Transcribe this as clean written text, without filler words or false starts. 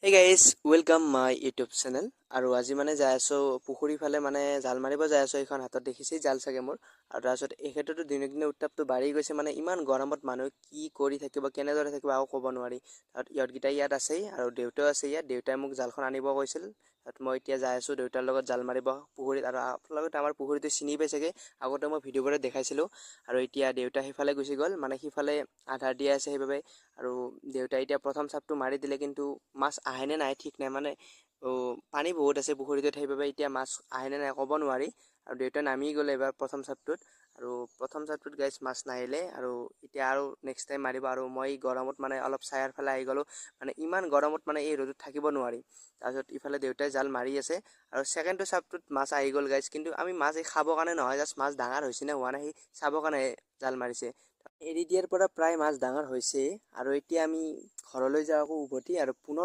Hey guys, welcome my YouTube channel. আৰু আজি মানে যাই আছো পুখুৰী ফালে মানে জাল মাৰিব যাই আছো। এইখন হাতত দেখিছেই জাল চাগে মোৰ। আৰু তাৰপিছত এই ক্ষেত্ৰতো দিনক দিনে উত্তাপটো বাঢ়ি গৈছে, মানে ইমান গৰমত মানুহ কি কৰি থাকিব, কেনেদৰে থাকিব আৰু ক'ব নোৱাৰি। তাত ইহঁতকেইটা ইয়াত আছেই আৰু দেউতাও আছে ইয়াত। দেউতাই মোক জালখন আনিব কৈছিল। তাত মই এতিয়া যাই আছো দেউতাৰ লগত জাল মাৰিব পুখুৰীত। আৰু আপোনালোকে আমাৰ পুখুৰীটো চিনি পাই চাগে, আগতে মই ভিডিঅ'বোৰত দেখাইছিলোঁ। আৰু এতিয়া দেউতা সিফালে গুচি গ'ল, মানে সিফালে আধাৰ দিয়া আছে সেইবাবে। আৰু দেউতাই এতিয়া প্ৰথম চাপটো মাৰি দিলে, কিন্তু মাছ আহেনে নাই ঠিক নাই। মানে পানী বহুত আছে পুখুৰীটোত, সেইবাবে এতিয়া মাছ আহেনে নাই ক'ব নোৱাৰি। আৰু দেউতা নামি গ'লে এবাৰ প্ৰথম চাপটোত, আৰু প্ৰথম চাপটোত গাইছ মাছ নাহিলে। আৰু এতিয়া আৰু নেক্সট টাইম মাৰিব। আৰু মই গৰমত মানে অলপ ছায়াৰ ফালে আহি গ'লোঁ, মানে ইমান গৰমত মানে এই ৰ'দত থাকিব নোৱাৰি। তাৰপিছত ইফালে দেউতাই জাল মাৰি আছে, আৰু ছেকেণ্ডটো চাপটোত মাছ আহি গ'ল গাইছ। কিন্তু আমি মাছ এই খাবৰ কাৰণে নহয়, জাষ্ট মাছ ডাঙৰ হৈছে নে হোৱা নাই সেই চাবৰ কাৰণে জাল মাৰিছে। এৰি দিয়াৰ পৰা প্ৰায় মাছ ডাঙৰ হৈছে, আৰু এতিয়া আমি ঘৰলৈ যাওঁ আকৌ উভতি, আৰু পুনৰ